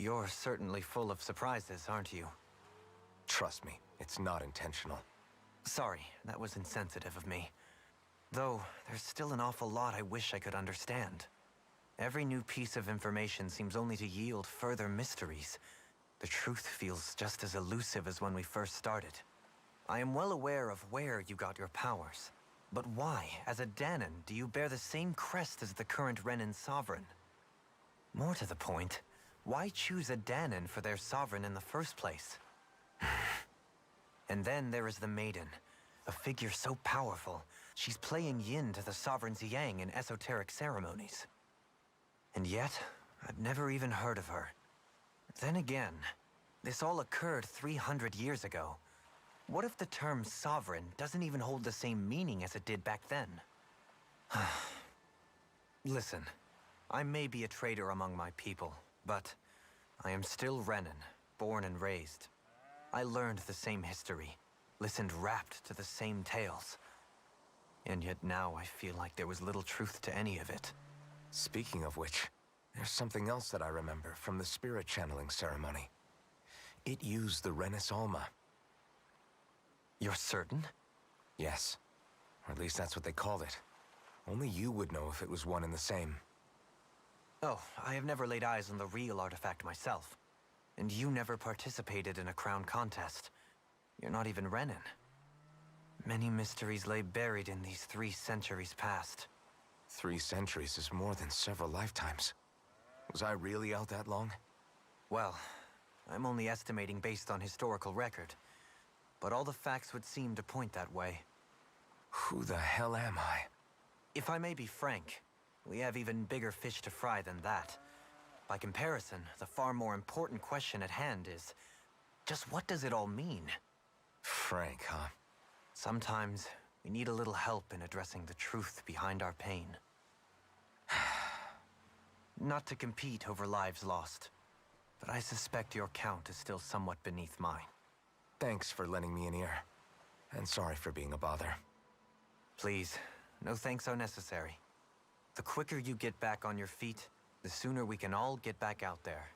You're certainly full of surprises, aren't you? Trust me, it's not intentional. Sorry, that was insensitive of me. Though, there's still an awful lot I wish I could understand. Every new piece of information seems only to yield further mysteries. The truth feels just as elusive as when we first started. I am well aware of where you got your powers. But why, as a Danon, do you bear the same crest as the current Renan sovereign? More to the point, why choose a Danon for their sovereign in the first place? And then there is the Maiden, a figure so powerful, she's playing yin to the sovereign's yang in esoteric ceremonies. And yet, I've never even heard of her. Then again, this all occurred 300 years ago. What if the term sovereign doesn't even hold the same meaning as it did back then? Listen, I may be a traitor among my people, but I am still Renan, born and raised. I learned the same history, listened rapt to the same tales. And yet now I feel like there was little truth to any of it. Speaking of which, there's something else that I remember from the spirit channeling ceremony. It used the Renis Alma. You're certain? Yes. Or at least that's what they called it. Only you would know if it was one and the same. Oh, I have never laid eyes on the real artifact myself. And you never participated in a crown contest. You're not even Renan. Many mysteries lay buried in these 3 centuries past. 3 centuries is more than several lifetimes. Was I really out that long? Well, I'm only estimating based on historical record. But all the facts would seem to point that way. Who the hell am I? If I may be frank, we have even bigger fish to fry than that. By comparison, the far more important question at hand is, just what does it all mean? Frank, huh? Sometimes, we need a little help in addressing the truth behind our pain. Not to compete over lives lost, but I suspect your count is still somewhat beneath mine. Thanks for lending me an ear. And sorry for being a bother. Please, no thanks are necessary. The quicker you get back on your feet, the sooner we can all get back out there.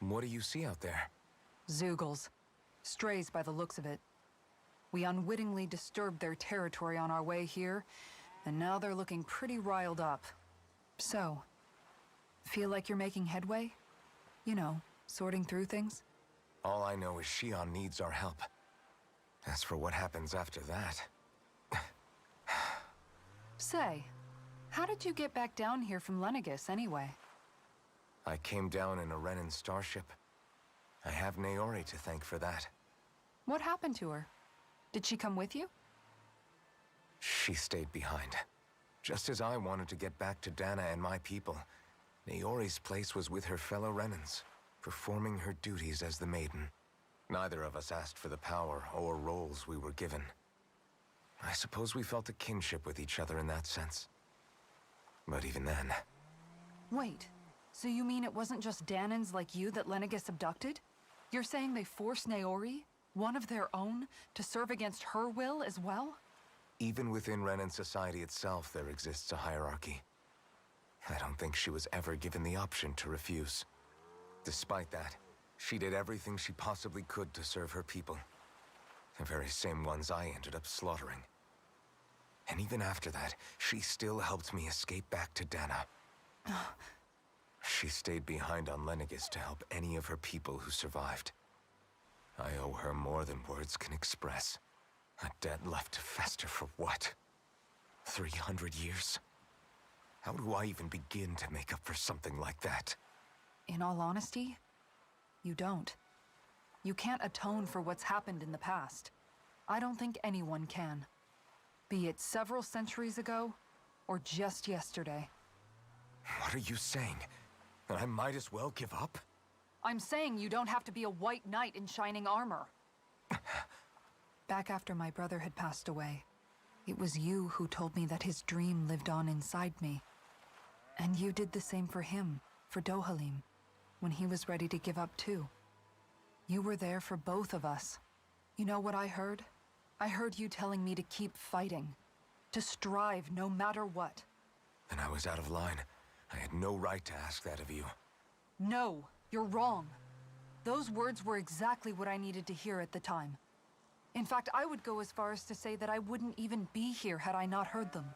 What do you see out there? Zeugles. Strays by the looks of it. We unwittingly disturbed their territory on our way here, and now they're looking pretty riled up. So, feel like you're making headway? You know, sorting through things? All I know is Shion needs our help. As for what happens after that... Say, how did you get back down here from Lenegis, anyway? I came down in a Renan starship. I have Naori to thank for that. What happened to her? Did she come with you? She stayed behind. Just as I wanted to get back to Dana and my people, Naori's place was with her fellow Renans, performing her duties as the Maiden. Neither of us asked for the power or roles we were given. I suppose we felt a kinship with each other in that sense. But even then... Wait, so you mean it wasn't just Danans like you that Lenegis abducted? You're saying they forced Naori, one of their own, to serve against her will as well? Even within Renan society itself, there exists a hierarchy. I don't think she was ever given the option to refuse. Despite that, she did everything she possibly could to serve her people. The very same ones I ended up slaughtering. And even after that, she still helped me escape back to Dana. She stayed behind on Lenegis to help any of her people who survived. I owe her more than words can express. A debt left to fester for what? 300 years? How do I even begin to make up for something like that? In all honesty, you don't. You can't atone for what's happened in the past. I don't think anyone can. Be it several centuries ago, or just yesterday. What are you saying? That I might as well give up? I'm saying you don't have to be a white knight in shining armor. Back after my brother had passed away, it was you who told me that his dream lived on inside me. And you did the same for him, for Dohalim, when he was ready to give up too. You were there for both of us. You know what I heard? I heard you telling me to keep fighting. To strive no matter what. And I was out of line. I had no right to ask that of you. No, you're wrong. Those words were exactly what I needed to hear at the time. In fact, I would go as far as to say that I wouldn't even be here had I not heard them.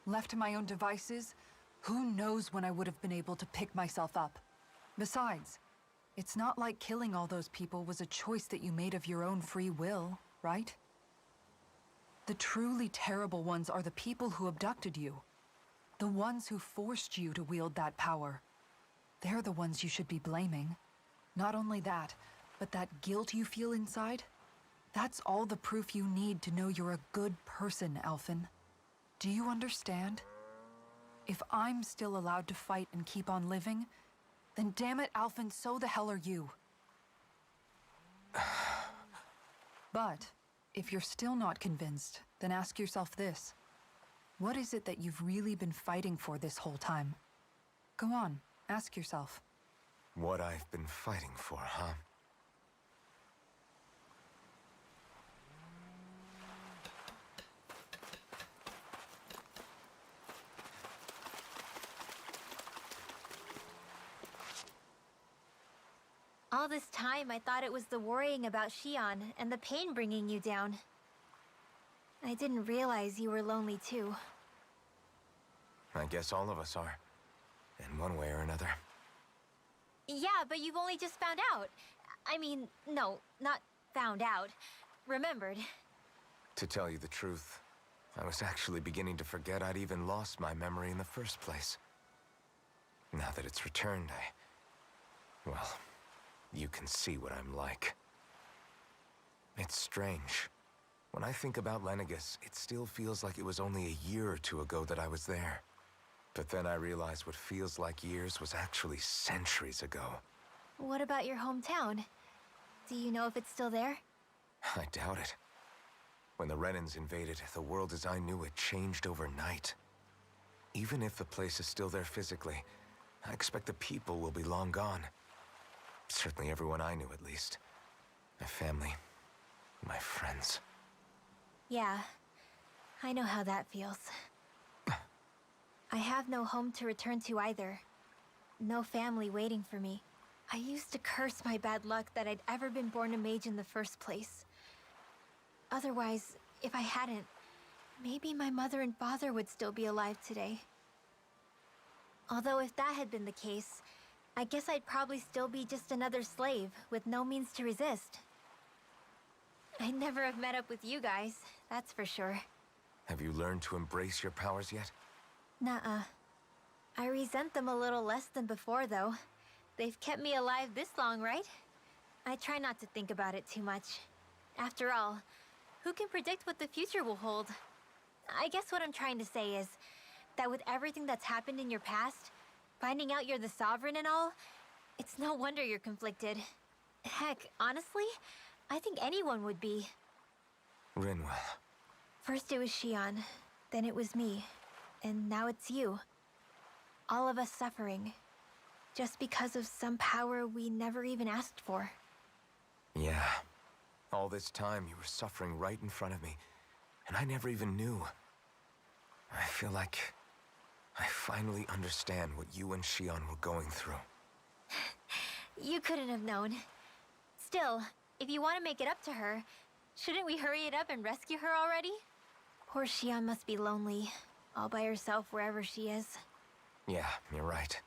Left to my own devices, who knows when I would have been able to pick myself up. Besides, it's not like killing all those people was a choice that you made of your own free will, right? The truly terrible ones are the people who abducted you. The ones who forced you to wield that power. They're the ones you should be blaming. Not only that, but that guilt you feel inside, that's all the proof you need to know you're a good person, Alphen. Do you understand? If I'm still allowed to fight and keep on living, then damn it, Alphen, so the hell are you. But if you're still not convinced, then ask yourself this. What is it that you've really been fighting for this whole time? Go on, ask yourself. What I've been fighting for, huh? All this time, I thought it was the worrying about Xion and the pain bringing you down. I didn't realize you were lonely too. I guess all of us are. In one way or another. Yeah, but you've only just found out. I mean, no, not found out. Remembered. To tell you the truth, I was actually beginning to forget I'd even lost my memory in the first place. Now that it's returned, well, you can see what I'm like. It's strange. When I think about Lenegus, it still feels like it was only a year or two ago that I was there. But then I realized what feels like years was actually centuries ago. What about your hometown? Do you know if it's still there? I doubt it. When the Renans invaded, the world as I knew it changed overnight. Even if the place is still there physically, I expect the people will be long gone. Certainly everyone I knew, at least. My family, my friends. Yeah, I know how that feels. I have no home to return to either. No family waiting for me. I used to curse my bad luck that I'd ever been born a mage in the first place. Otherwise, if I hadn't, maybe my mother and father would still be alive today. Although if that had been the case, I guess I'd probably still be just another slave with no means to resist. I'd never have met up with you guys, that's for sure. Have you learned to embrace your powers yet? Nuh-uh. I resent them a little less than before, though. They've kept me alive this long, right? I try not to think about it too much. After all, who can predict what the future will hold? I guess what I'm trying to say is that with everything that's happened in your past, finding out you're the Sovereign and all, it's no wonder you're conflicted. Heck, honestly, I think anyone would be. Rinwell. First it was Xion, then it was me, and now it's you. All of us suffering, just because of some power we never even asked for. Yeah. All this time you were suffering right in front of me, and I never even knew. I feel like I finally understand what you and Xion were going through. You couldn't have known. Still, if you want to make it up to her, shouldn't we hurry it up and rescue her already? Poor Xion must be lonely, all by herself wherever she is. Yeah, you're right.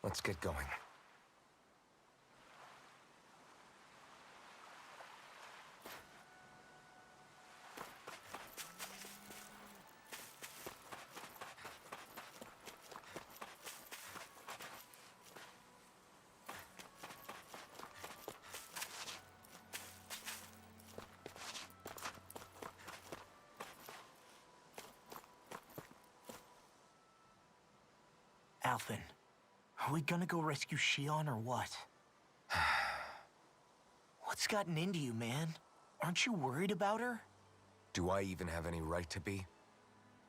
Let's get going. Alphen, are we gonna go rescue Xion or what? What's gotten into you, man? Aren't you worried about her? Do I even have any right to be?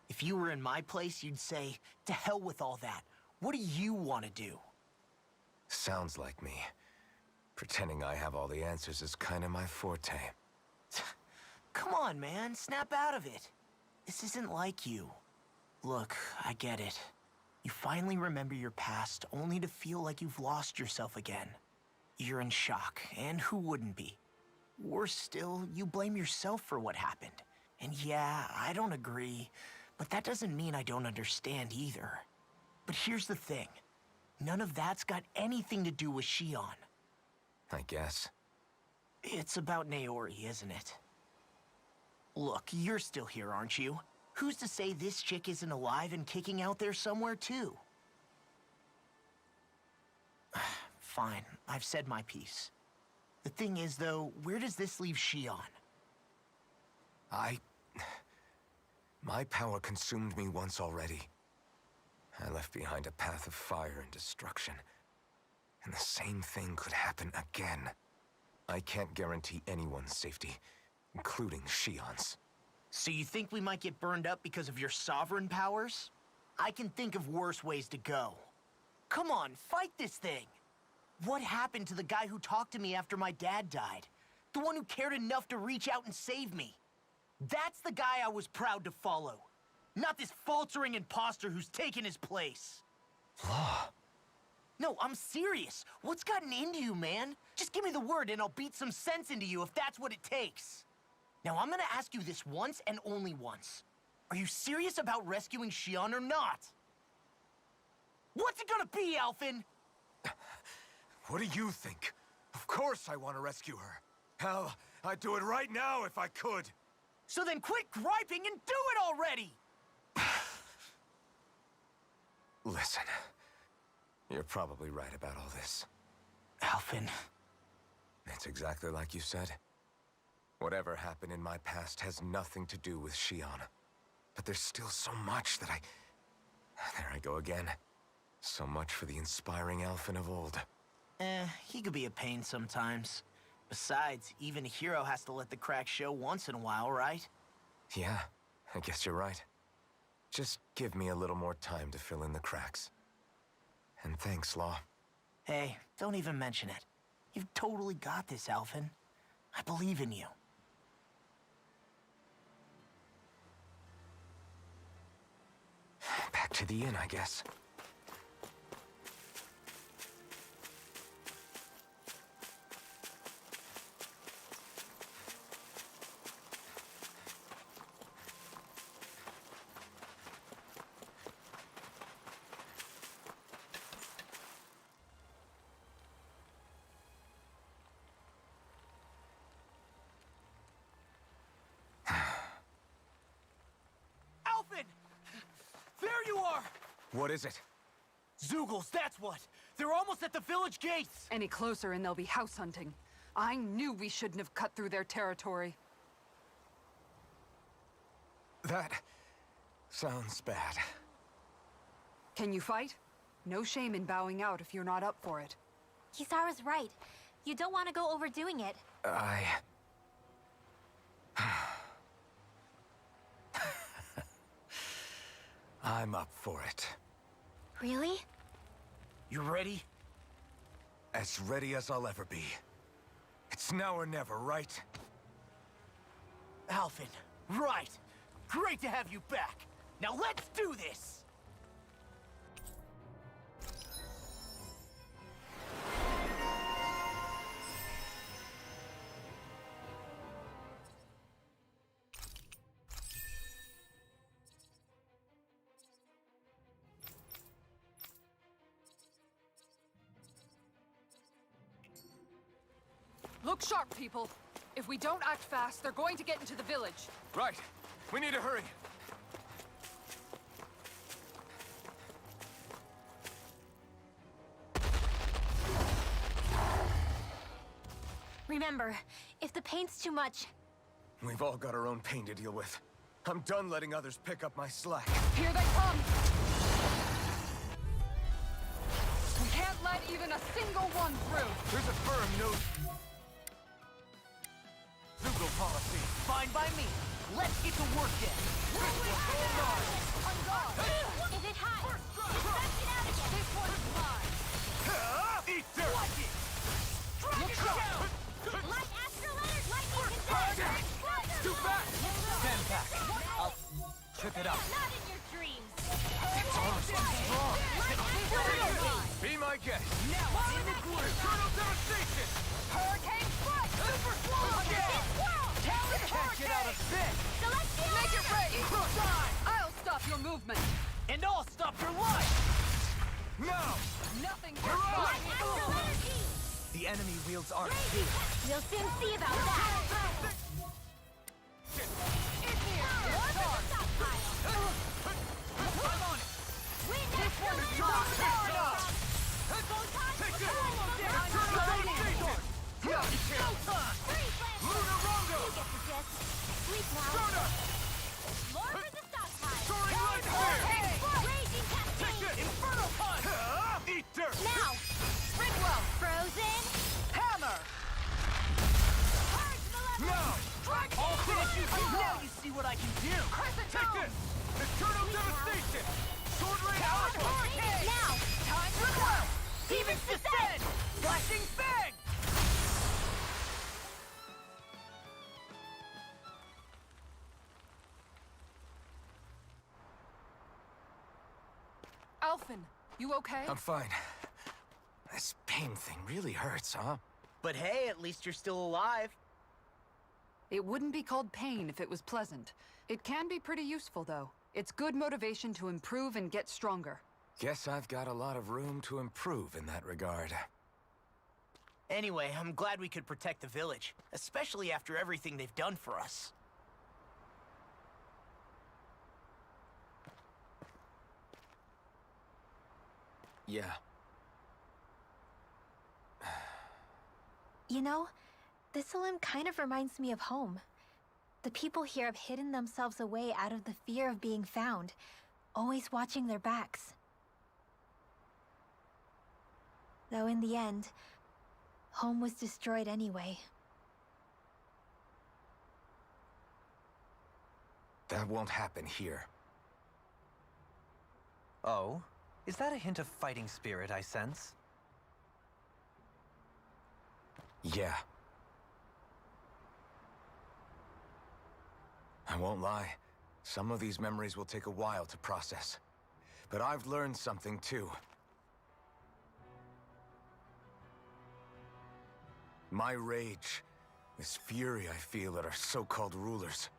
If you were in my place, you'd say, to hell with all that. What do you want to do? Sounds like me. Pretending I have all the answers is kind of my forte. Come on, man. Snap out of it. This isn't like you. Look, I get it. You finally remember your past, only to feel like you've lost yourself again. You're in shock, and who wouldn't be? Worse still, you blame yourself for what happened. And yeah, I don't agree, but that doesn't mean I don't understand either. But here's the thing. None of that's got anything to do with Shion. I guess. It's about Naori, isn't it? Look, you're still here, aren't you? Who's to say this chick isn't alive and kicking out there somewhere, too? Fine, I've said my piece. The thing is, though, where does this leave Shion? My power consumed me once already. I left behind a path of fire and destruction. And the same thing could happen again. I can't guarantee anyone's safety, including Shion's. So you think we might get burned up because of your sovereign powers? I can think of worse ways to go. Come on, fight this thing! What happened to the guy who talked to me after my dad died? The one who cared enough to reach out and save me? That's the guy I was proud to follow. Not this faltering imposter who's taken his place. Law. No, I'm serious. What's gotten into you, man? Just give me the word and I'll beat some sense into you if that's what it takes. Now, I'm gonna ask you this once and only once. Are you serious about rescuing Shion or not? What's it gonna be, Alphen? What do you think? Of course I want to rescue her. Hell, I'd do it right now if I could. So then quit griping and do it already! Listen, you're probably right about all this. Alphen. It's exactly like you said. Whatever happened in my past has nothing to do with Shion. But there's still so much that There I go again. So much for the inspiring Alphen of old. He could be a pain sometimes. Besides, even a hero has to let the cracks show once in a while, right? Yeah, I guess you're right. Just give me a little more time to fill in the cracks. And thanks, Law. Hey, don't even mention it. You've totally got this, Alphen. I believe in you. Back to the inn, I guess. There you are! What is it? Zeugles, that's what! They're almost at the village gates! Any closer and they'll be house hunting. I knew we shouldn't have cut through their territory. That sounds bad. Can you fight? No shame in bowing out if you're not up for it. Kisara's right. You don't want to go overdoing it. I'm up for it. Really? You ready? As ready as I'll ever be. It's now or never, right? Alphen, right! Great to have you back! Now let's do this! Look sharp, people. If we don't act fast, they're going to get into the village. Right. We need to hurry. Remember, if the pain's too much... We've all got our own pain to deal with. I'm done letting others pick up my slack. Here they come! We can't let even a single one through! There's a firm no... Zeugle policy. Fine by me. Let's get to work then. On guard! Is it high? Let's get out of here! This one's mine! Eat dirt! Look sharp! Light astral letters, lightning can Too trip it up. Not in your dreams! Be my guest. Now, in the corner. Eternal devastation! Hurricane strike! Super swirl! Talon Can't get out of bed! Celestial Make it ready! I'll stop your movement! And I'll stop your life! Now! Nothing You're on! Astral energy! The enemy wields arms. We'll soon see about that! In here! More for the stockpile! I'm on it! Wind astral energy! Take it! Free blast! Lunarongo! You get the gist. Sleep now. Soda! More for the stockpile! Soaring light spear! Raging cascade! Inferno punch! Eat dirt! Now! Springwell! Frozen! Hammer! Purge malevolence! Now! I'll finish you too! Now you see what I can do! Crescent Take Moon! this! Eternal devastation! Sword rain alpha! Hurricane! Now! Time to go! Demons descend! Flashing fang! Alphen, you okay? I'm fine. This pain thing really hurts, huh? But hey, at least you're still alive. It wouldn't be called pain if it was pleasant. It can be pretty useful, though. It's good motivation to improve and get stronger. Guess I've got a lot of room to improve in that regard. Anyway, I'm glad we could protect the village, especially after everything they've done for us. Yeah. You know, Thistleum kind of reminds me of home. The people here have hidden themselves away out of the fear of being found, always watching their backs. Though in the end, home was destroyed anyway. That won't happen here. Oh? Is that a hint of fighting spirit I sense? Yeah. I won't lie. Some of these memories will take a while to process. But I've learned something too. My rage, this fury I feel at our so-called rulers,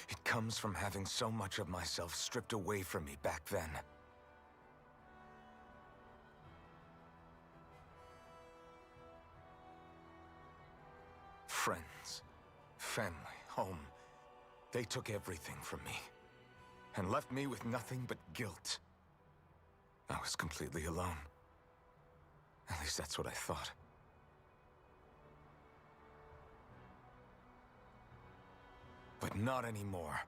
it comes from having so much of myself stripped away from me back then. Friends, family, home. They took everything from me and left me with nothing but guilt. I was completely alone. At least that's what I thought. But not anymore.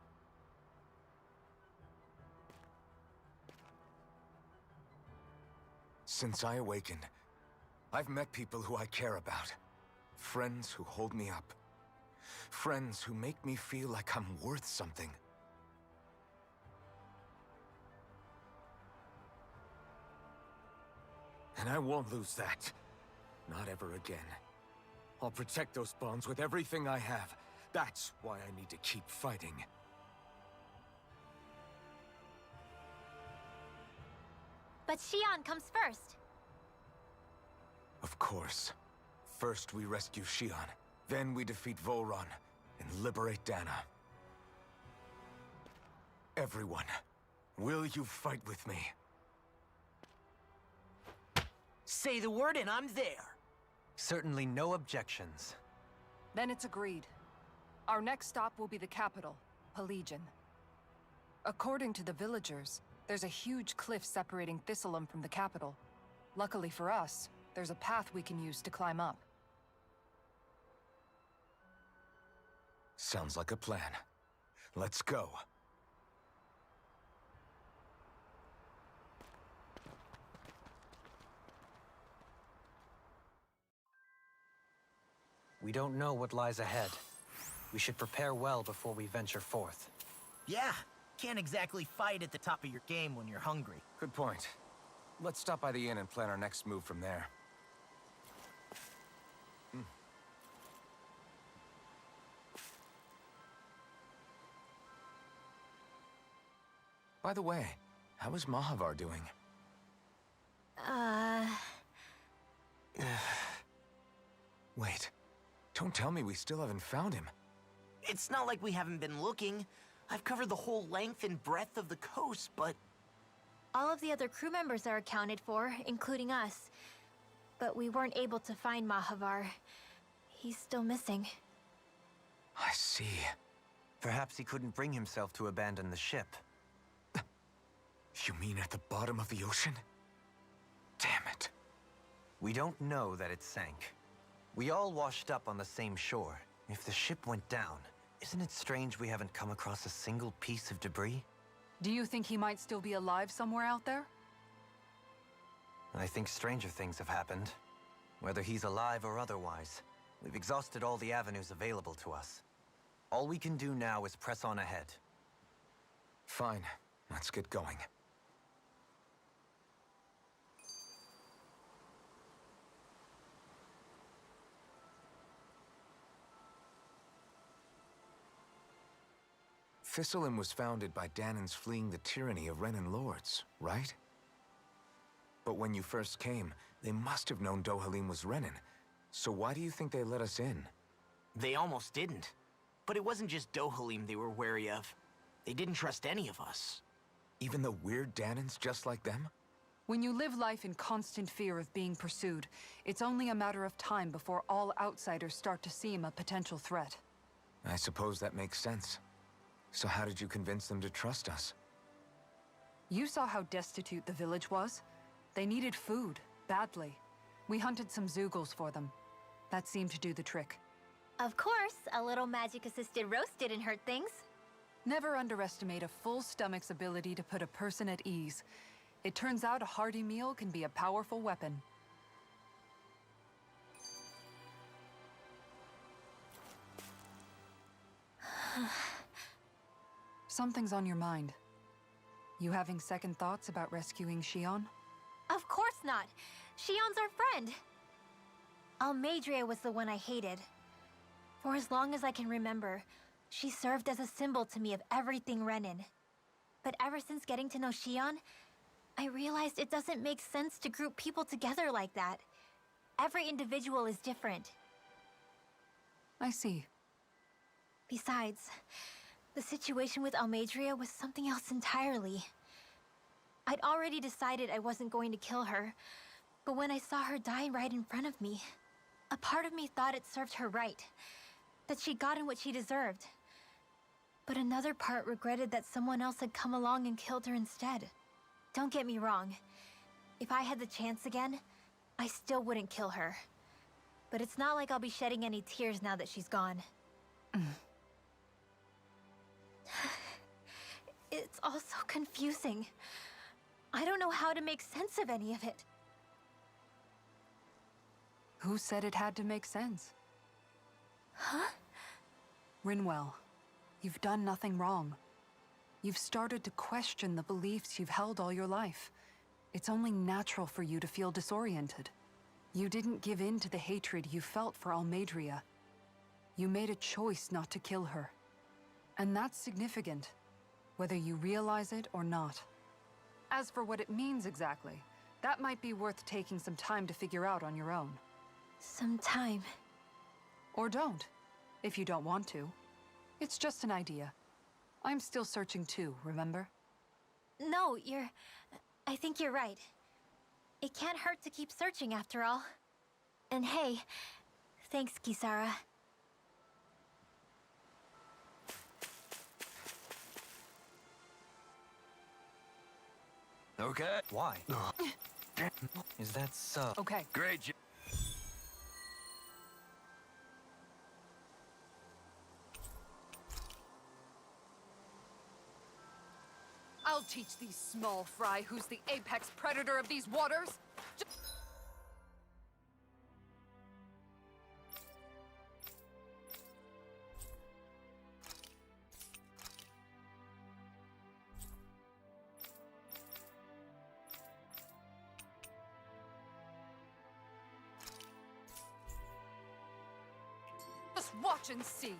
Since I awakened, I've met people who I care about. Friends who hold me up. Friends who make me feel like I'm worth something. And I won't lose that. Not ever again. I'll protect those bonds with everything I have. That's why I need to keep fighting. But Xion comes first. Of course. First we rescue Xion, then we defeat Volron and liberate Dana. Everyone, will you fight with me? Say the word and I'm there. Certainly no objections. Then it's agreed. Our next stop will be the capital, Pelegion. According to the villagers, there's a huge cliff separating Thistleum from the capital. Luckily for us, there's a path we can use to climb up. Sounds like a plan. Let's go. We don't know what lies ahead. We should prepare well before we venture forth. Yeah, can't exactly fight at the top of your game when you're hungry. Good point. Let's stop by the inn and plan our next move from there. By the way, how is Mahavar doing? Wait, don't tell me we still haven't found him. It's not like we haven't been looking. I've covered the whole length and breadth of the coast, but All of the other crew members are accounted for, including us. But we weren't able to find Mahavar. He's still missing. I see. Perhaps he couldn't bring himself to abandon the ship. You mean at the bottom of the ocean? Damn it. We don't know that it sank. We all washed up on the same shore. If the ship went down, isn't it strange we haven't come across a single piece of debris? Do you think he might still be alive somewhere out there? I think stranger things have happened. Whether he's alive or otherwise, we've exhausted all the avenues available to us. All we can do now is press on ahead. Fine, let's get going. Thistlein was founded by Danans fleeing the tyranny of Renan lords, right? But when you first came, they must have known Dohalim was Renan. So why do you think they let us in? they almost didn't. But it wasn't just Dohalim they were wary of. They didn't trust any of us. Even the weird Danans just like them? When you live life in constant fear of being pursued, it's only a matter of time before all outsiders start to seem a potential threat. I suppose that makes sense. So how did you convince them to trust us? You saw how destitute the village was. They needed food, badly. We hunted some Zeugles for them. That seemed to do the trick. Of course, a little magic-assisted roast didn't hurt things. Never underestimate a full stomach's ability to put a person at ease. It turns out a hearty meal can be a powerful weapon. Something's on your mind. You having second thoughts about rescuing Shion? Of course not. Shion's our friend. Almeidrea was the one I hated. For as long as I can remember, she served as a symbol to me of everything Renan. But ever since getting to know Shion, I realized it doesn't make sense to group people together like that. Every individual is different. I see. Besides, the situation with Almeidrea was something else entirely. I'd already decided I wasn't going to kill her, but when I saw her die right in front of me, a part of me thought it served her right, that she'd gotten what she deserved. But another part regretted that someone else had come along and killed her instead. Don't get me wrong. If I had the chance again, I still wouldn't kill her. But it's not like I'll be shedding any tears now that she's gone. It's all so confusing. I don't know how to make sense of any of it. Who said it had to make sense? Huh? Rinwell, you've done nothing wrong. You've started to question the beliefs you've held all your life. It's only natural for you to feel disoriented. You didn't give in to the hatred you felt for Almeidrea. You made a choice not to kill her. And that's significant, whether you realize it or not. As for what it means exactly, that might be worth taking some time to figure out on your own. Some time. Or don't, if you don't want to. It's just an idea. I'm still searching too, remember? No, I think you're right. It can't hurt to keep searching after all. And hey, thanks, Kisara. Okay. Why? Is that so? Okay. Great job. I'll teach these small fry who's the apex predator of these waters. Just watch and see.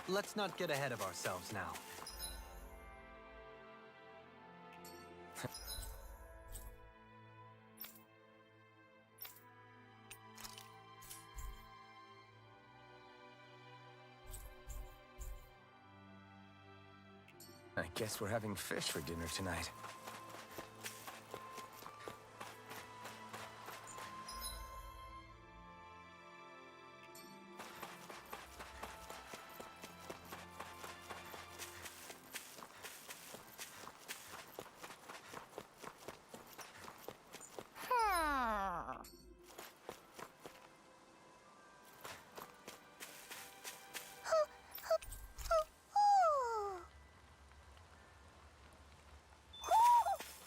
Let's not get ahead of ourselves now. I guess we're having fish for dinner tonight.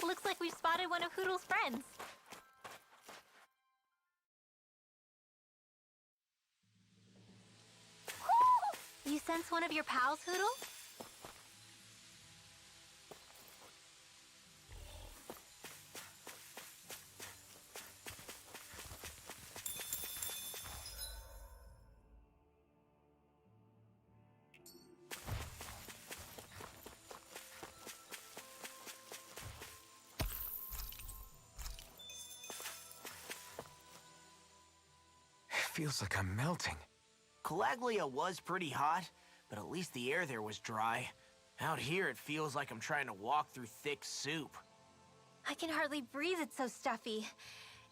Looks like we've spotted one of Hoodle's friends. You sense one of your pals, Hoodle? Feels like I'm melting. Calaglia was pretty hot, but at least the air there was dry. Out here, it feels like I'm trying to walk through thick soup. I can hardly breathe, it's so stuffy.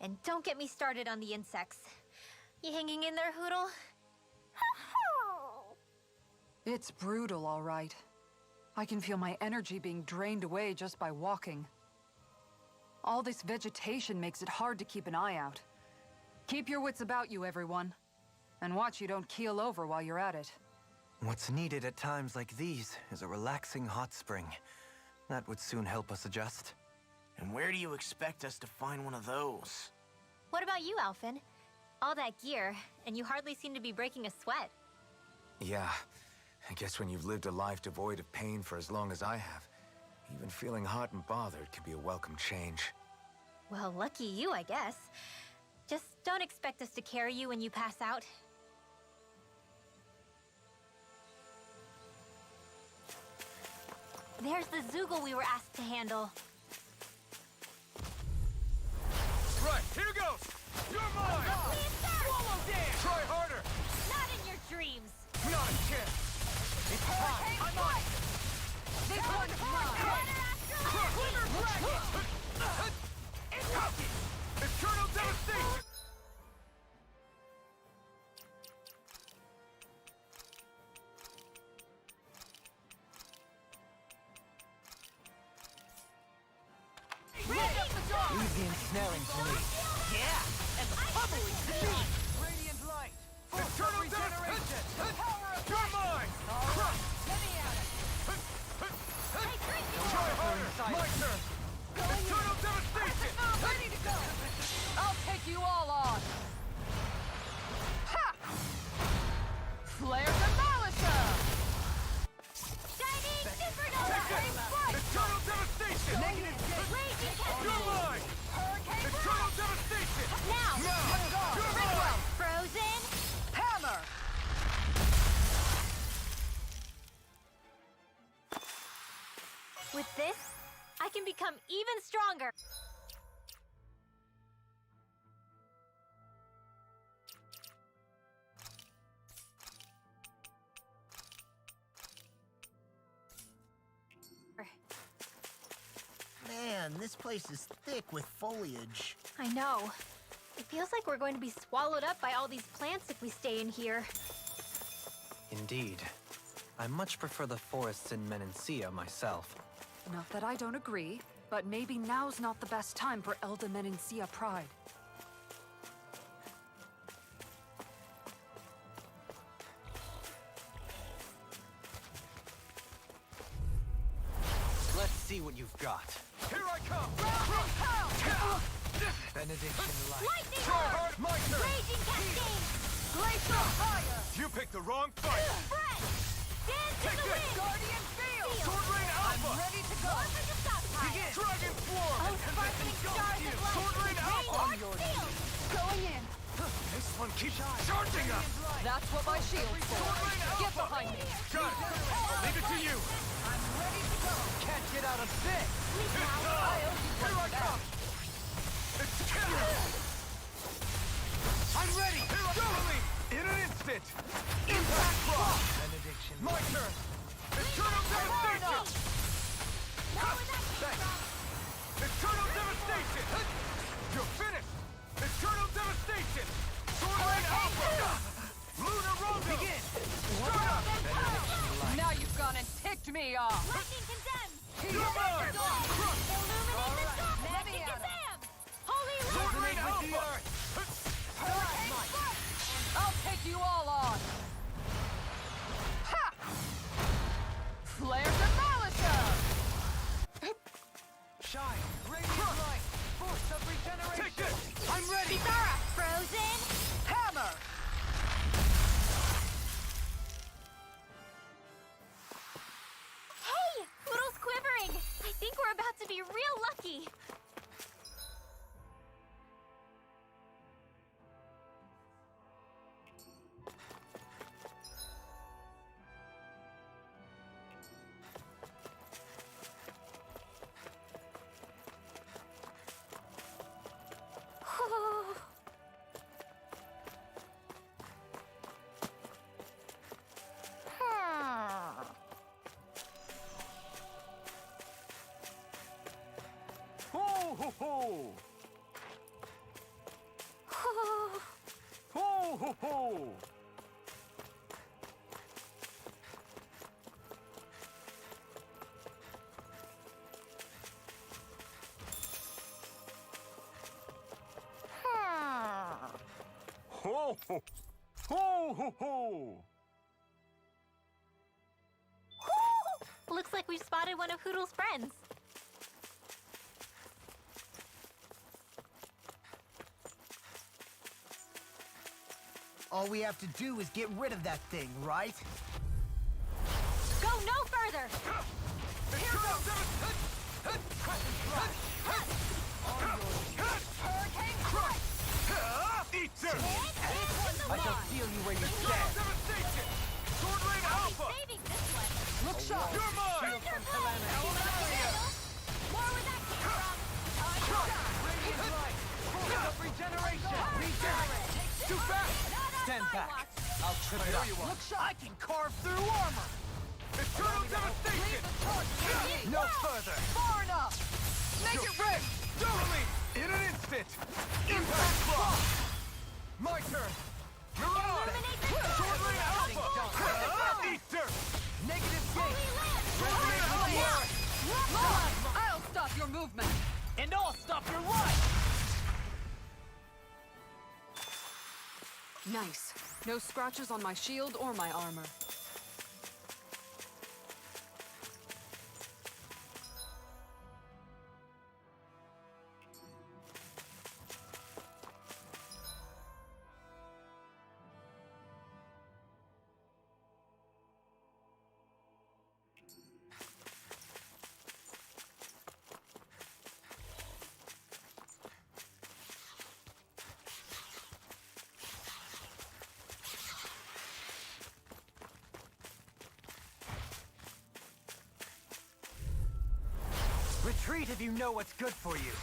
And don't get me started on the insects. You hanging in there, Hoodle? It's brutal, all right. I can feel my energy being drained away just by walking. All this vegetation makes it hard to keep an eye out. Keep your wits about you, everyone. And watch you don't keel over while you're at it. What's needed at times like these is a relaxing hot spring. That would soon help us adjust. And where do you expect us to find one of those? What about you, Alphen? All that gear, and you hardly seem to be breaking a sweat. Yeah, I guess when you've lived a life devoid of pain for as long as I have, even feeling hot and bothered can be a welcome change. Well, lucky you, I guess. Just don't expect us to carry you when you pass out. There's the Zoogle we were asked to handle. Right, here goes! You're mine! Swallow dance! Try harder! Not in your dreams! Not a chance! It's time! I'm on! This one's mine! Eternal devastation! Leave the ensnaring to me. Yeah, and the pummeling to me! Radiant light! Eternal regeneration! You're mine! Let me at it! Try harder! My turn! Eternal devastation! Ready to go! I'll take you all on! Ha! Flare Demolition! Shining Supernova! Eternal devastation! Raging You're Cascade! mine! Eternal devastation! Now! You're mine! Frozen! Hammer! With this, I can become even stronger. Man, this place is thick with foliage. I know. It feels like we're going to be swallowed up by all these plants if we stay in here. Indeed. I much prefer the forests in Menancia myself. Not that I don't agree, but maybe now's not the best time for Elda Menancia pride. Let's see what you've got. Here I come! Benediction light. Lightning Try Orb! hard! My turn! Raging Cascade! Glacial Fire! You picked the wrong fight! Fresh! Dance in Take the this! wind! Guardian Field! Sword Rain Alpha! Ready to go! Orb of the Stockpile! Dragon Swarm! Oh, sparkling stars of light! Sword Rain Alpha! Rain Orb Field! Going in! This one keeps charging us! That's what my shield's for. Sword Rain Alpha! Get behind me! Got it! I'll leave it to you! I'm ready to go! Can't get out of this! Sleep It's now! time! I owe you Here I one come! It's I'm ready! Doubling! In an instant! Impact Cross! Benediction My turn! Eternal devastation! Eternal devastation! You're finished! Eternal devastation! Sword Rain Alpha! Lunar Rondo! Begin! Start up! Now you've gone and ticked me off! Lightning condemned! You're mine! Illuminate the sun! Magic Kazam! Holy Sword Lord! Rain Alpha! I'll take you all on! Ha! Flare Demolisher! Shine! Radiant light! Force of regeneration! Take this! I'm ready! Bizarra! Frozen! Hammer! Hey! Poodle's quivering! I think we're about to be real lucky! Ho ho ho! Ho ho ho! Ho ho ho ho ho! Looks like we've spotted one of Hoodle's friends. All we have to do is get rid of that thing, right? Go no further! Hurricane Crush! Eater! I shall seal you where you stand. Devastation! Sword Rain Alpha! Saving this one! Look sharp! You're mine! More where that came from! Radiant light! Force of regeneration! Regenerate! Too fast! Stand back! I'll trip it up. Look, I can carve through armor. Eternal devastation! No further! Far enough! Make it ring! Totally! In an instant! Impact block! My turn! Mirage! Illuminate the Sword Rain sun! Alpha! Eater! Negative Holy gate! land! I'll stop your movement! And I'll stop your life. Nice. No scratches on my shield or my armor. Retreat if you know what's good for you.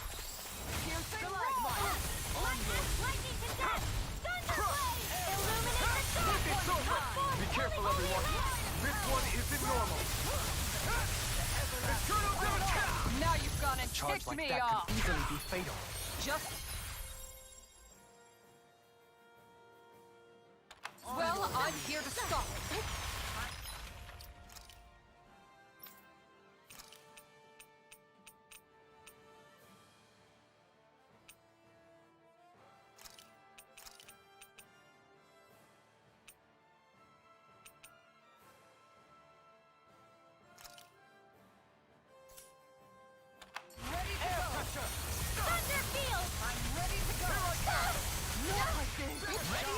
Lightning condemned! Thunderblade! Illuminate the sun! It's over! Be careful, everyone! This one isn't normal! Eternal devastation! Now you've gone and Charge ticked like me that off! could easily be fatal. Just... Well, I'm here to stop it. Thunderfield! I'm ready to go!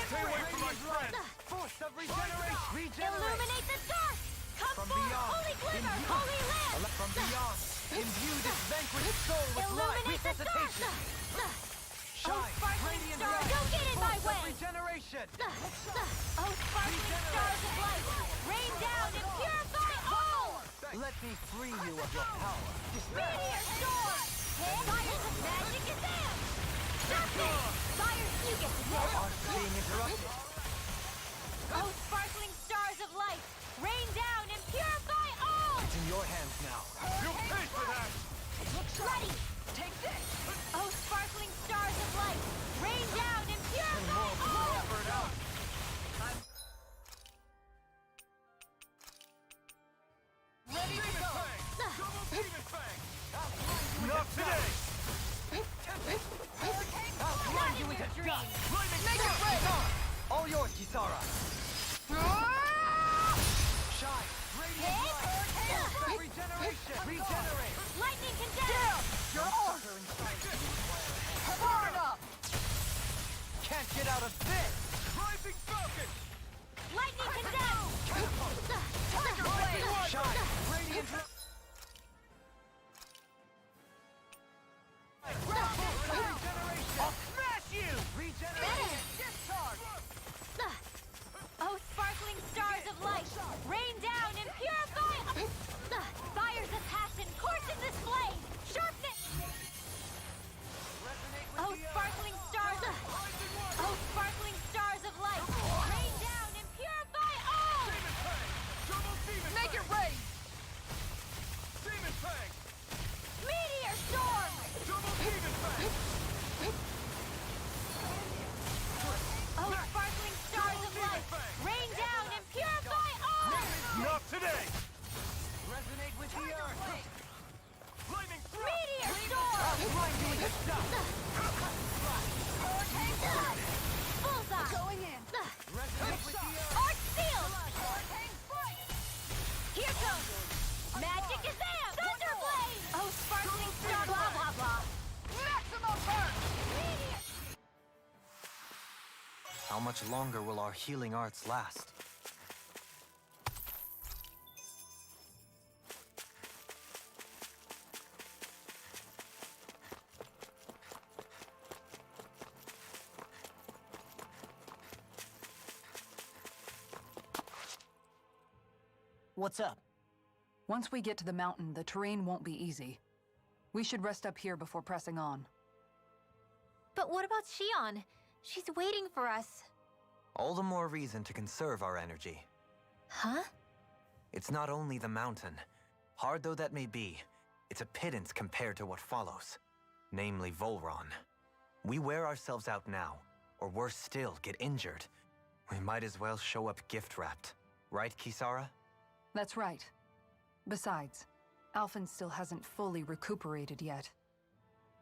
Stay away from my friend! Force of regeneration! Regenerate! Illuminate the dark! Come From forth, beyond, holy glimmer, imbue- holy land! From beyond, imbue this vanquished soul with light! Illuminate the dark! Resuscitation! Shine! sparkling Radiant star, light! don't get in my Force of way! regeneration! Oh, sparkling stars of light! Rain down and purify all! Let me free you of your power! Meteor storm! Fires of magic Kazam! Nothing! Fires you get to go! Arts being interrupted! Oh, sparkling stars of light! Rain down and purify all! It's in your hands now. You'll pay for that! forward, Kisara! Shine! Radiant light! Regeneration! Regenerate! Lightning condemn! Your order inside you. Burn up! Can't get out of this! Rising Falcon! Lightning condemn! Tiger blade! Shine! Radiant light! Regeneration! I'll smash you! Regeneration! Discharge! Oh, sparkling stars of light, rain down and purify! Fires of passion course in this flame! Sharpness! Resonate with Oh, the earth! sparkling stars of... Oh, sparkling stars of light, rain down and purify all! Make it rain! Demon Fang! Meteor storm! Double Demon Fang! Oh, sparkling stars of light, rain down and purify all! Not today! Resonate with the earth! Lightning Meteor storm! Grind you into dust! Bullseye! Going in! Resonate with the earth! Arch field! Here goes! Magic is there! Thunderblade! Oh, sparkling star, blah, blah, blah! Maximum burn! Meteor! How much longer will our healing arts last? What's up? Once we get to the mountain, the terrain won't be easy. We should rest up here before pressing on. But what about Shion? She's waiting for us. All the more reason to conserve our energy. Huh? It's not only the mountain. Hard though that may be, it's a pittance compared to what follows. Namely Volron. We wear ourselves out now, or worse still, get injured. We might as well show up gift-wrapped. Right, Kisara? That's right. Besides, Alphen still hasn't fully recuperated yet.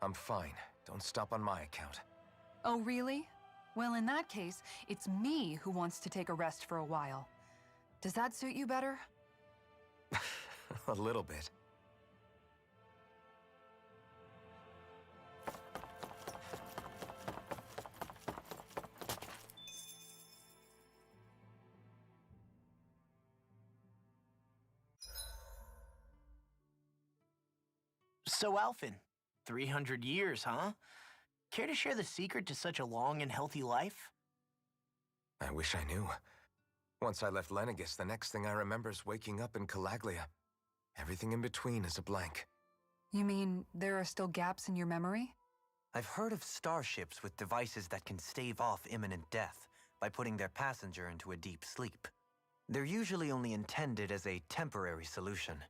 I'm fine. Don't stop on my account. Oh, really? Well, in that case, it's me who wants to take a rest for a while. Does that suit you better? A little bit. So, Alphen, 300 years, huh? Care to share the secret to such a long and healthy life? I wish I knew. Once I left Lenegis, the next thing I remember is waking up in Calaglia. Everything in between is a blank. You mean there are still gaps in your memory? I've heard of starships with devices that can stave off imminent death by putting their passenger into a deep sleep. They're usually only intended as a temporary solution,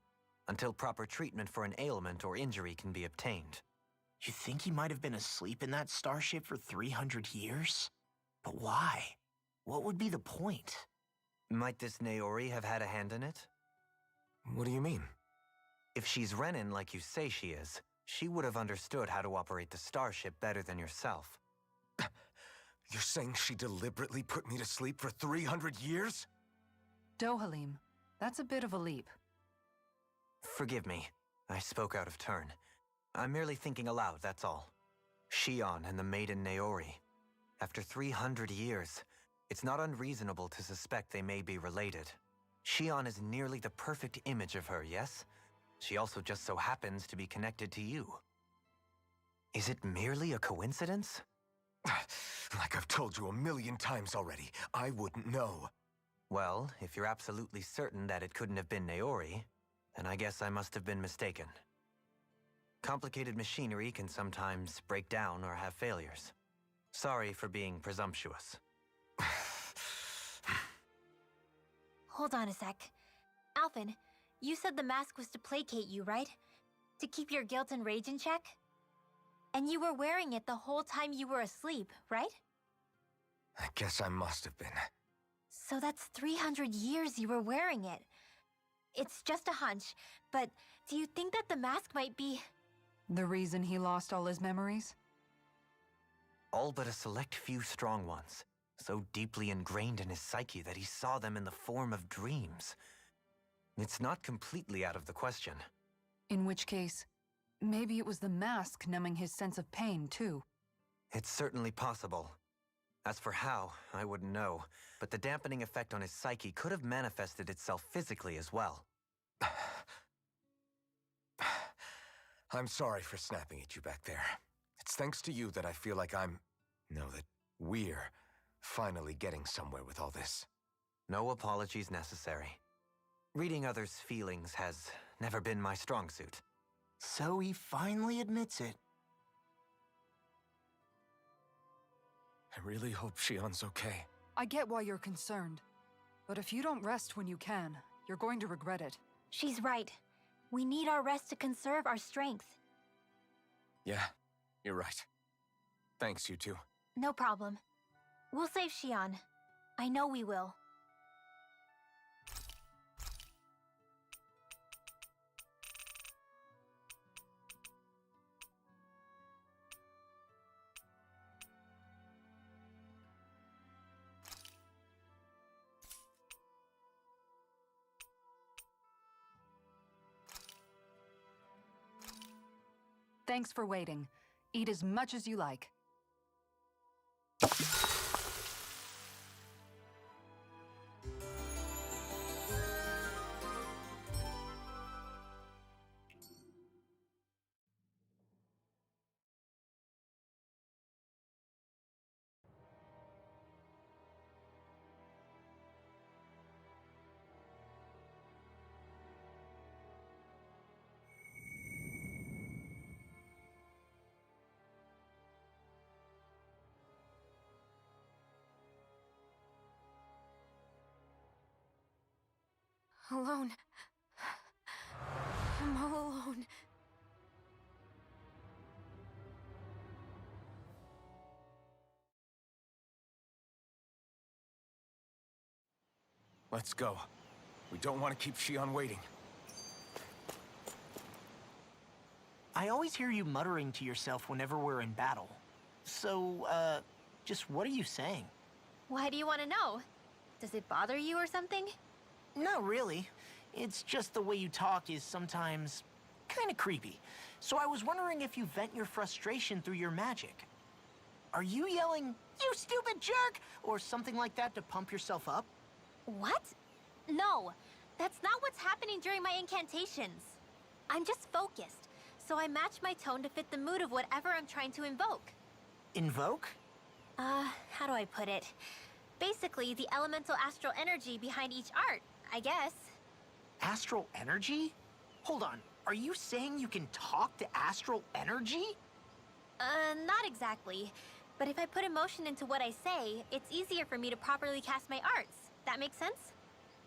until proper treatment for an ailment or injury can be obtained. You think he might have been asleep in that starship for 300 years? But why? What would be the point? Might this Naori have had a hand in it? What do you mean? If she's Renin like you say she is, she would have understood how to operate the starship better than yourself. You're saying she deliberately put me to sleep for 300 years? Dohalim, that's a bit of a leap. Forgive me. I spoke out of turn. I'm merely thinking aloud, that's all. Shion and the maiden Naori. After 300 years, it's not unreasonable to suspect they may be related. Shion is nearly the perfect image of her, yes? She also just so happens to be connected to you. Is it merely a coincidence? Like I've told you a million times already, I wouldn't know. Well, if you're absolutely certain that it couldn't have been Naori, then I guess I must have been mistaken. Complicated machinery can sometimes break down or have failures. Sorry for being presumptuous. Hold on a sec. Alphen, you said the mask was to placate you, right? To keep your guilt and rage in check? And you were wearing it the whole time you were asleep, right? I guess I must have been. So that's 300 years you were wearing it. It's just a hunch, but do you think that the mask might be... The reason he lost all his memories? All but a select few strong ones. so deeply ingrained in his psyche that he saw them in the form of dreams. It's not completely out of the question. In which case, maybe it was the mask numbing his sense of pain, too. It's certainly possible. As for how, I wouldn't know, but the dampening effect on his psyche could have manifested itself physically as well. I'm sorry for snapping at you back there. It's thanks to you that I feel like that we're finally getting somewhere with all this. No apologies necessary. Reading others' feelings has never been my strong suit. So he finally admits it. I really hope Shion's okay. I get why you're concerned. But if you don't rest when you can, you're going to regret it. She's right. We need our rest to conserve our strength. Yeah, you're right. Thanks, you two. No problem. We'll save Shion. I know we will. Thanks for waiting. Eat as much as you like. Alone. I'm all alone. Let's go. We don't want to keep Shion waiting. I always hear you muttering to yourself whenever we're in battle. So, just what are you saying? Why do you want to know? Does it bother you or something? Not really. It's just the way you talk is sometimes kind of creepy. So I was wondering if you vent your frustration through your magic. Are you yelling, "You stupid jerk," or something like that to pump yourself up? What? No, that's not what's happening during my incantations. I'm just focused, so I match my tone to fit the mood of whatever I'm trying to invoke. Invoke? How do I put it? Basically, the elemental astral energy behind each art, I guess. Astral energy? Hold on. Are you saying you can talk to astral energy? Not exactly. But if I put emotion into what I say, it's easier for me to properly cast my arts. That makes sense?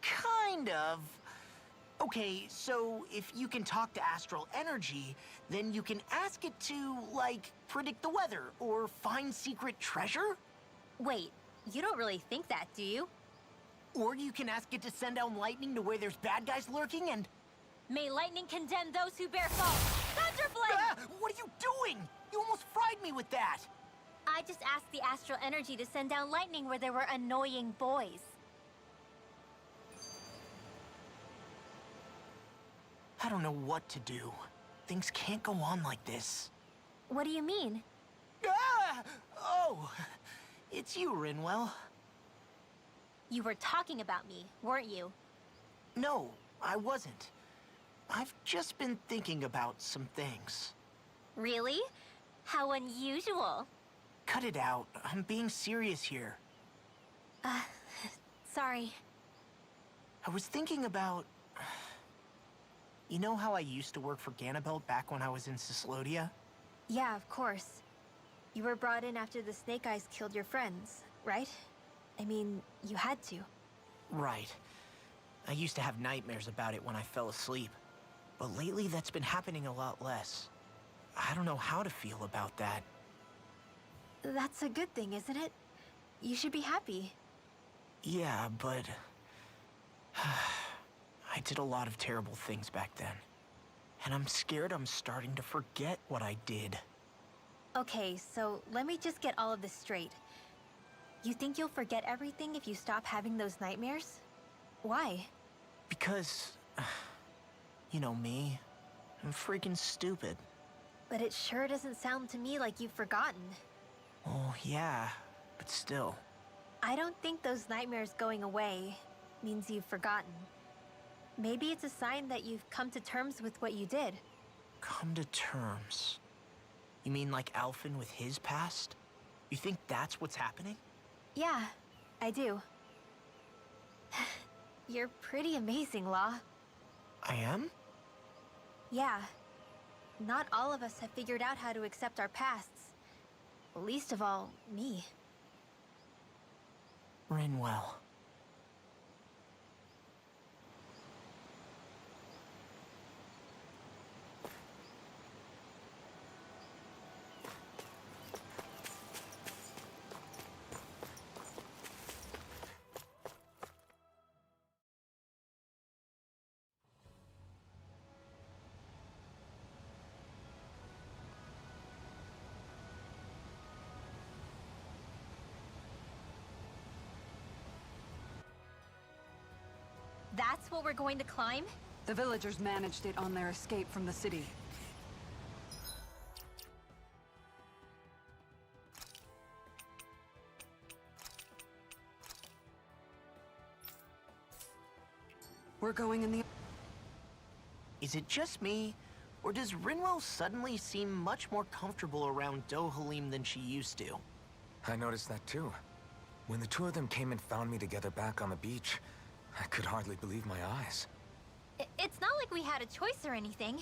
Kind of. Okay, so if you can talk to astral energy, then you can ask it to, like, predict the weather or find secret treasure? Wait, you don't really think that, do you? Or you can ask it to send down lightning to where there's bad guys lurking and... May lightning condemn those who bear false! Thunderblade! Ah! What are you doing? You almost fried me with that! I just asked the astral energy to send down lightning where there were annoying boys. I don't know what to do. Things can't go on like this. What do you mean? Ah! Oh! It's you, Rinwell. You were talking about me, weren't you? No, I wasn't. I've just been thinking about some things. Really? How unusual. Cut it out. I'm being serious here. Sorry. I was thinking about... You know how I used to work for Ganabelt back when I was in Cislodia? Yeah, of course. You were brought in after the Snake Eyes killed your friends, right? I mean, you had to. Right. I used to have nightmares about it when I fell asleep. But lately that's been happening a lot less. I don't know how to feel about that. That's a good thing, isn't it? You should be happy. Yeah, but... I did a lot of terrible things back then. And I'm scared I'm starting to forget what I did. Okay, so let me just get all of this straight. You think you'll forget everything if you stop having those nightmares? Why? Because, you know me, I'm freaking stupid. But it sure doesn't sound to me like you've forgotten. Oh, yeah, but still. I don't think those nightmares going away means you've forgotten. Maybe it's a sign that you've come to terms with what you did. Come to terms. You mean like Alphen with his past? You think that's what's happening? Yeah, I do. You're pretty amazing, Law. I am? Yeah. Not all of us have figured out how to accept our pasts. Least of all, me. Rinwell. That's what we're going to climb? The villagers managed it on their escape from the city. We're going in the... Is it just me, or does Rinwell suddenly seem much more comfortable around Dohalim than she used to? I noticed that too. When the two of them came and found me together back on the beach, I could hardly believe my eyes. It's not like we had a choice or anything.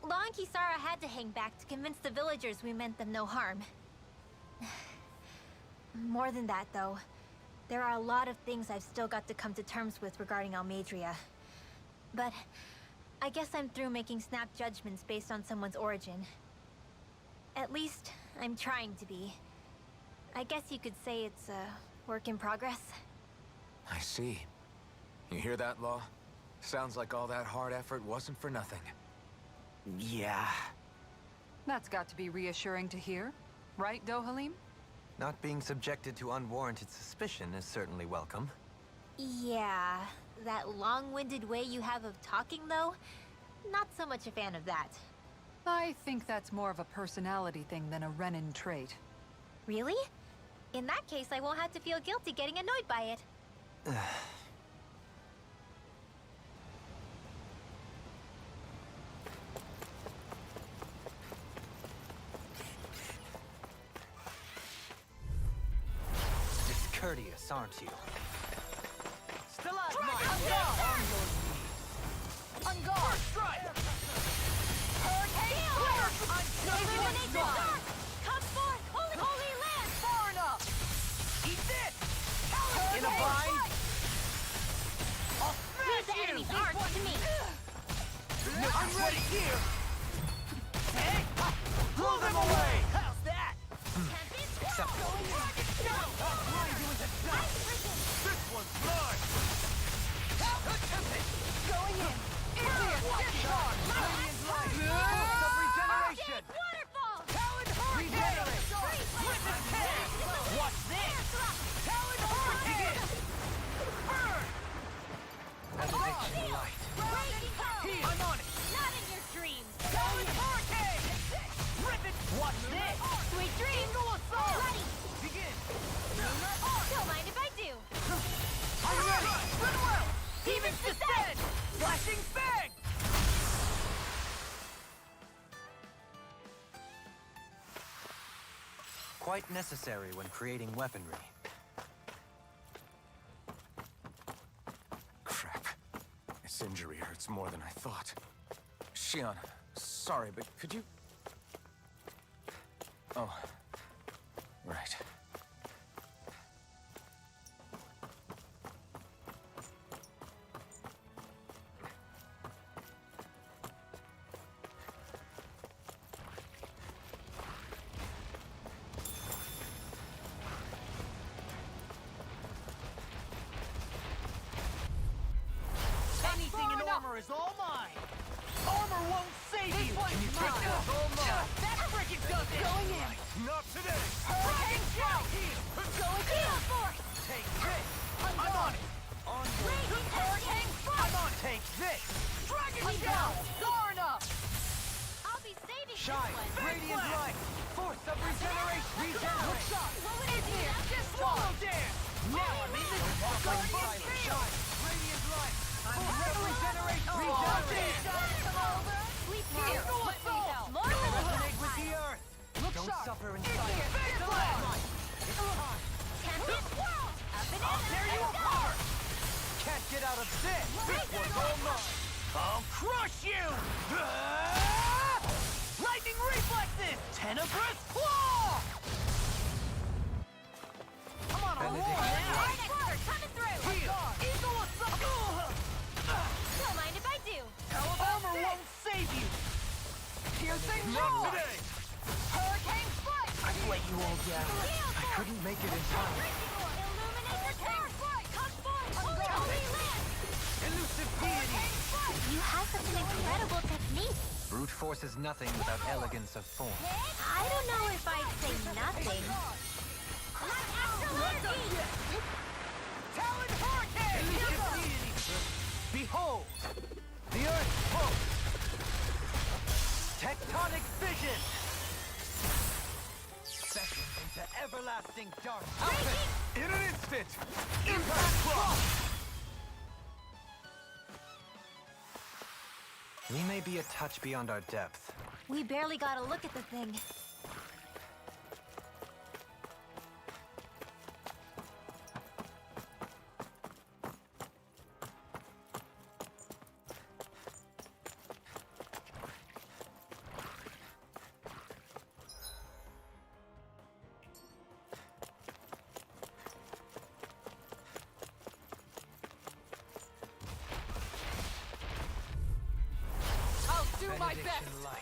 Law and Kisara had to hang back to convince the villagers we meant them no harm. More than that, though. There are a lot of things I've still got to come to terms with regarding Almadria. But I guess I'm through making snap judgments based on someone's origin. At least, I'm trying to be. I guess you could say it's a work in progress. I see. You hear that, Law? Sounds like all that hard effort wasn't for nothing. Yeah. That's got to be reassuring to hear. Right, Dohalim? Not being subjected to unwarranted suspicion is certainly welcome. Yeah, that long-winded way you have of talking, though, not so much a fan of that. I think that's more of a personality thing than a Renin trait. Really? In that case, I won't have to feel guilty getting annoyed by it. Discourteous, aren't you? On guard! Strike! Hurricane flare! Illuminate the dark! Come forth, holy land! Far enough! Eat this! In a bind! These enemies aren't to me! I'm ready here! Hey! Blow them away! How's that? Acceptable. This one's mine! Going in! Discharge! Radiant light! Pulse of regeneration! Waterfall! Talon Regenerate! Witness head! Watch this! Talon Hurricane! Burn! Elevation light. Raging hell! I'm on it! Not in your dreams! Talon Hurricane! Rip it! Watch this! Sweet dreams! Eagle Assault! Ready! Begin! Don't mind if I do! I'm ready! Rinwell! Demons descend! Flashing Fang! Quite necessary when creating weaponry. Crap. This injury hurts more than I thought. Shion, sorry, but could you... Oh. Right. Anything in armor is all mine! Armor won't save you! Can you take this? All mine! Frickin' does it! Going in. Not today! Hurricane Shout! Going in. Take this! I'm on it! On board! Hurricane Strike! I'm on it! Take this! Dragon Shout! Far enough. I'll be saving Shine! this one. Radiant light! Force of regeneration! Hook shot. It's here. Swallow dance! Now I'm in this fucking violent! Shine! Radiant light! Force of regeneration! Sleep here. Let me help. More Resonate with the earth! Look Don't sharp. suffer in silence! It's time! Tempest swirl. A banana. I'll tear you apart! Can't get out of this! This one's all mine! I'll crush you! Lightning reflexes! Tenebrous claw! Come on, I'll roll Benediction. now! Hard coming through. Eagle assault! Don't mind if I do. Armor won't save you! Piercing Not roar. today! Hurricane strike. I've let you all down. I couldn't make it in time. Illuminate the dark. Come forth. Holy land. Elusive deity! You have such an incredible technique. Brute force is nothing without elegance of form. I don't know if I'd say nothing. Not extra energy. Talon Hurricane! Elusive deity! Behold! The earth pulse! Tectonic vision! Second into everlasting dark. In an instant! Impact Claw! We may be a touch beyond our depth. We barely got a look at the thing. I'll do my Benediction best. light.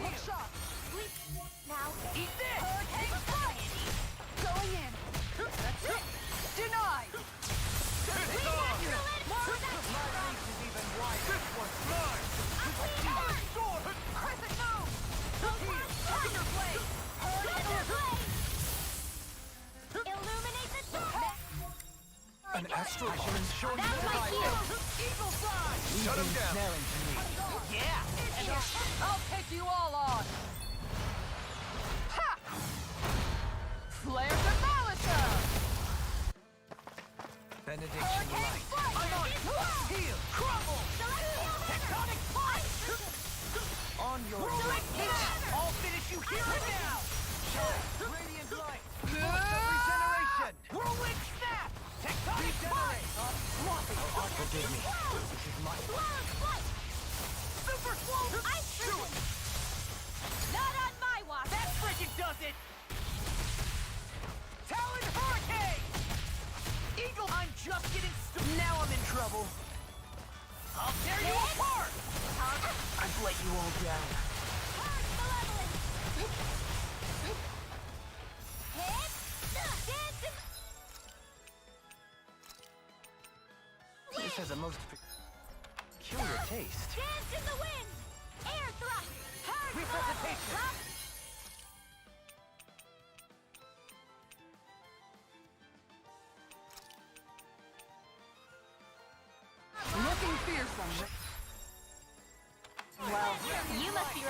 Look sharp. Now, Eat this! Hurricane strike. Going in. That's it! Denied. This is even wider! This one's mine! Sword! Crescent moon. Thunder blade. illuminate the dark. An astral I shall ensure you That's my survive. cue. Eagle Side! Shut him down! Snaring to me. Yeah! I'll take you all on. Ha! Flare Demolisher. Benediction light. I'm on it! Heal! Crumble! Tectonic punch! On your Whirlwind kick! I'll finish you here and now! radiant light. Force of regeneration. Whirlwind snap! Tectonic punch! Forgive me. This is my Super slow! Shoot! Not on my watch. That frickin' does it! Talon Hurricane! Eagle, I'm just getting started. Now I'm in trouble. I'll tear you apart! I've let you all down. Hard malevolence. Hit. Dance in This has a most peculiar taste. Dance in the wind! Air thrust! Hard Resuscitation. Drop.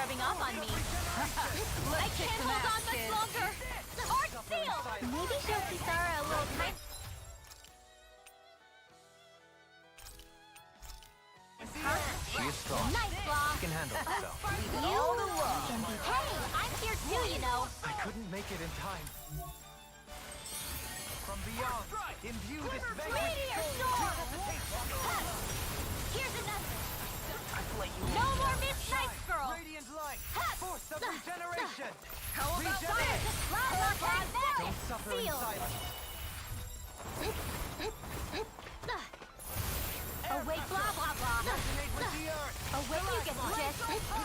rubbing off on me. I can't hold on much longer. Hard seal. Maybe show Kisara a little time. She is strong. Nice block. She can handle herself. You? Hey, I'm here too, you know. I couldn't make it in time. From beyond, imbue this Meteor storm! Here's another. No more Miss Nice Girl. Radiant light, force of regeneration. How about fire? Lava right now. Don't suffer in Seal. silence. Awake, blah blah blah. Resonate with the earth. Awake, you get the gist.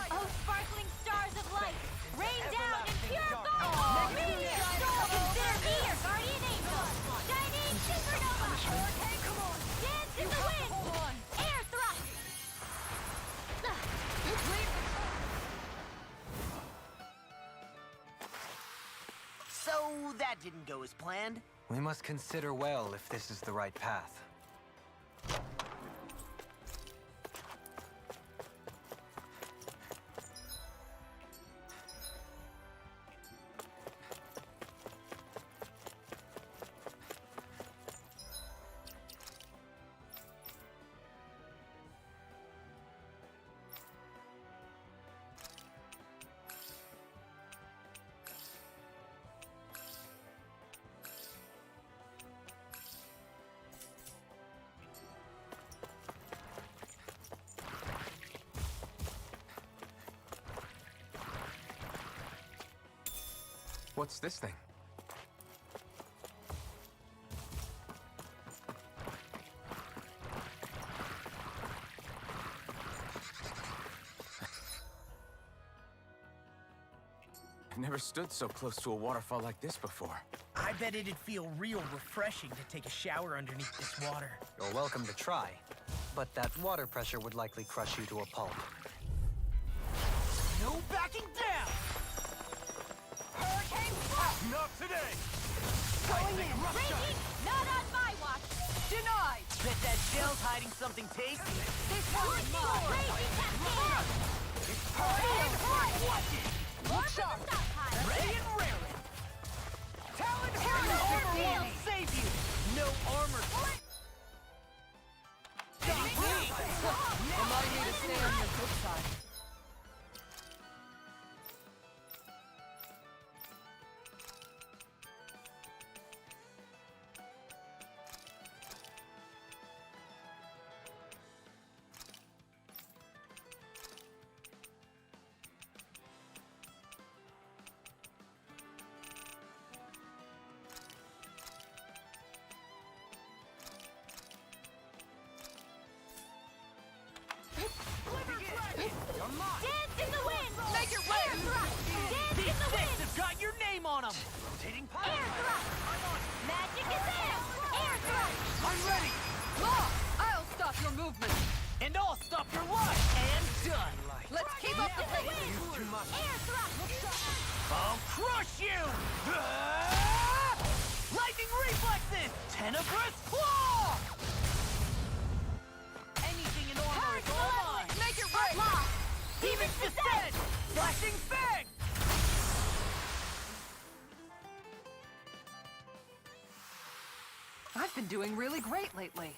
Oh, sparkling stars of light, rain down in pure gold. Meteor storm. Consider me your guardian angel. Shining supernova. Come on. Dance in the wind. Air thrust. So that didn't go as planned. We must consider well if this is the right path. What's this thing? I've never stood so close to a waterfall like this before. I bet it'd feel real refreshing to take a shower underneath this water. You're welcome to try, but that water pressure would likely crush you to a pulp. No backing down! Hurricane Frost. Not today! Going in. Raging, not on my watch. Denied! Bet that shell's hiding something tasty. This one's mine. Raging cascade. Watch it! More for the stockpile. Ready and raring! Talon Ordeal. will save you! No armor! Remind me to stay on your good side. Dance in the wind. Make it rain. Air thrust. Dance in the wind. Have got your name on them! Rotating Air thrust. Magic is there. Air thrust. I'm ready! I'll stop your movement. And I'll stop your life! And done! Let's keep up the pace. Too much. Air thrust. I'll crush you! Lightning reflexes! Tenebrous claw! Anything in armor is all mine! Make it rain. Law. Demon's descent! Flashing fang! I've been doing really great lately.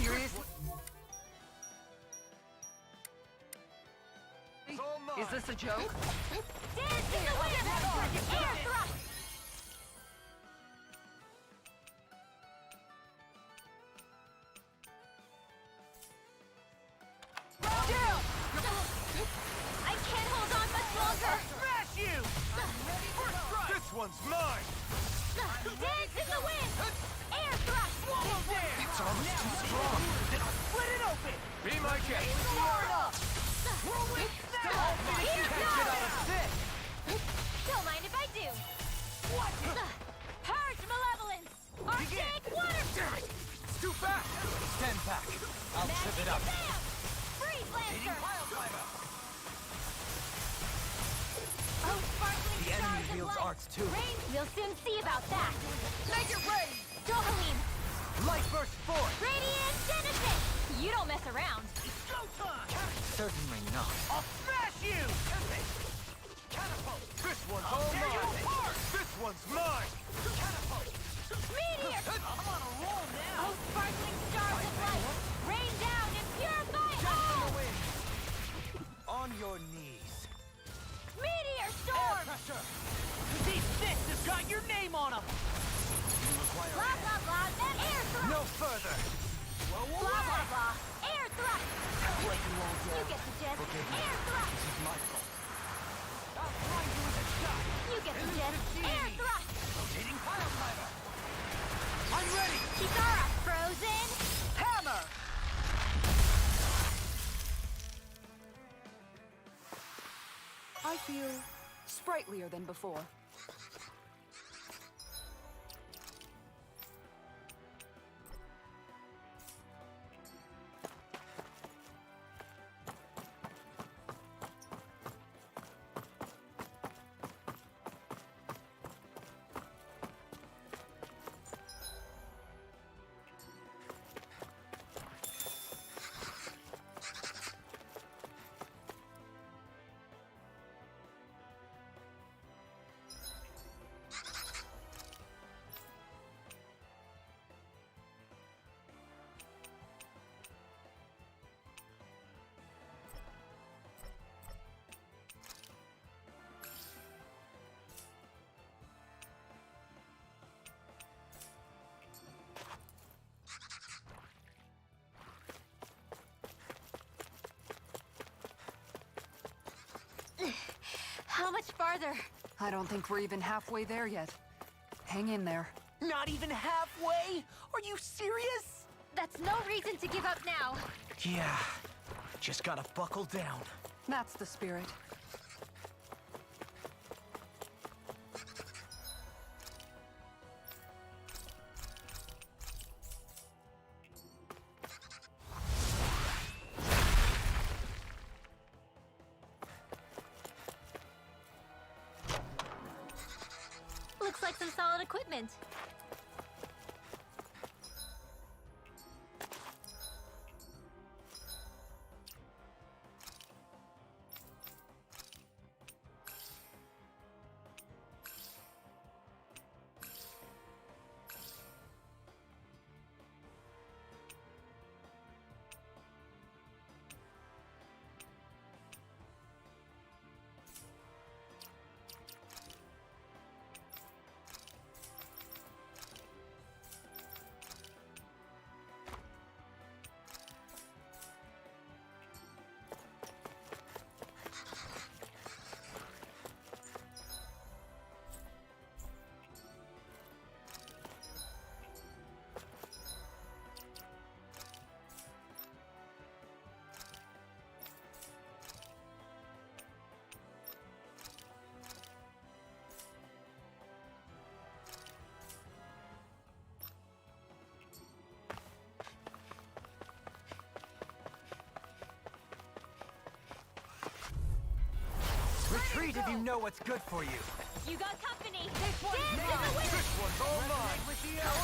Seriously? Is this a joke? Dance in the wind! Air thrust! Down! I can't hold on much longer! Smash you! This one's mine! Dance in the wind! Air thrust! Swallow there! It's almost too strong! Then I'll split it open! Be my guest! Whirlwind snap! Here Get goes! out of this! Don't mind if I do. What? Purge malevolence! Arctic water! Damn it! It's too fast! Stand back. I'll Magic trip it up. Bam! Freeze Lancer! Pile climber! Oh, sparkling The enemy stars of wields light. arts too. Rain, we'll soon see about that. Make it rain! Dohalim, Light burst forth! Radiant Genesis! You don't mess around. It's go time! Certainly not. I'll smash you! Catapult! This one's I'll all tear you mine! apart! This one's mine! Catapult! Meteor! I'm on a roll now! Oh, sparkling stars of light. Rain down and purify all! On your knees. Meteor Air storm! pressure! These fists have got your name on them! You require Blah, blah, blah. Then air thrust! no further! Whoa, whoa, Blah, whoa! blah, blah. Air thrust! What you won't do. You get the gist. Forgive me. Air thrust! This is my fault. I'll blind you with a shot! You get the gist. Air thrust! Rotating pile climber! I'm ready! Chikara, frozen! Hammer! I feel sprightlier than before. How much farther? I don't think we're even halfway there yet. Hang in there. Not even halfway? Are you serious? That's no reason to give up now. Yeah. Just gotta buckle down. That's the spirit. Looks like some solid equipment. Retreat if you know what's good for you. You got company. This one's Dance in mine. the wind. This one's all mine!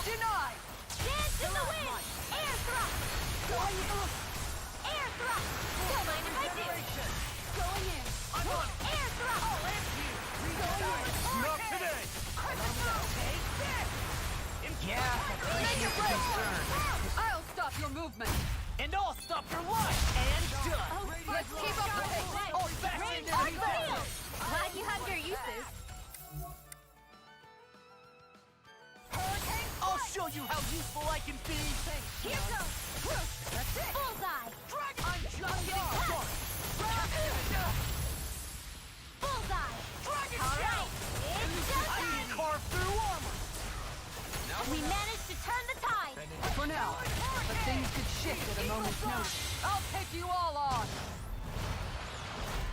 Denied! Dance in the wind. Air thrust. Air thrust. Don't mind if I do. Going in. I'm on it. Air thrust. Not today! Yeah, appreciate the concern. I'll stop your move. movement. And I'll stop your life! And done! Let's keep up the pace. I'll fast into the defense! Glad you have your uses. I'll show you how useful I can be! Here goes. That's it. Bullseye. I'm just getting started! Bullseye. Dragon All Shell! right. It's I can showtime. carve through armor! We managed to turn the tide. For now, but things could shift at a moment's notice. I'll take you all on.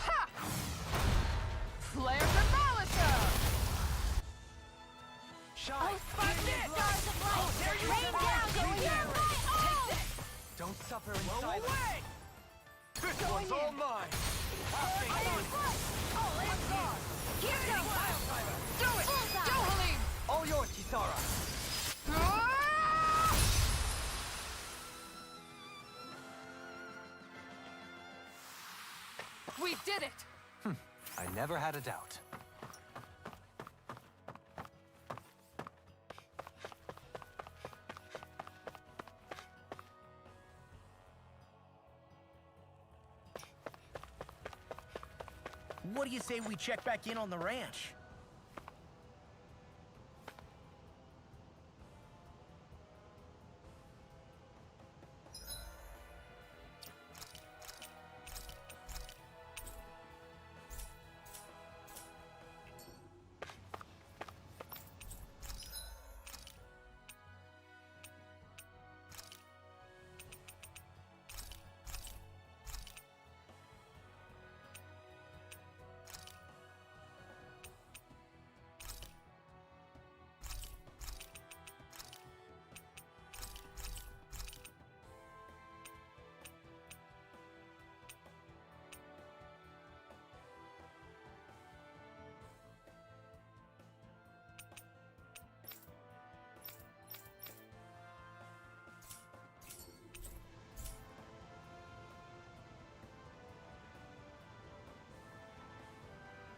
Ha! Flare Demolisher! Oh, sparkling stars of light. Rain down, going your way. Oh! Don't suffer in Blow silence. away! This one's all mine! Here goes. Do it! Bullseye. Go, Halim! All yours, Kisara. We did it! I never had a doubt. What do you say we check back in on the ranch?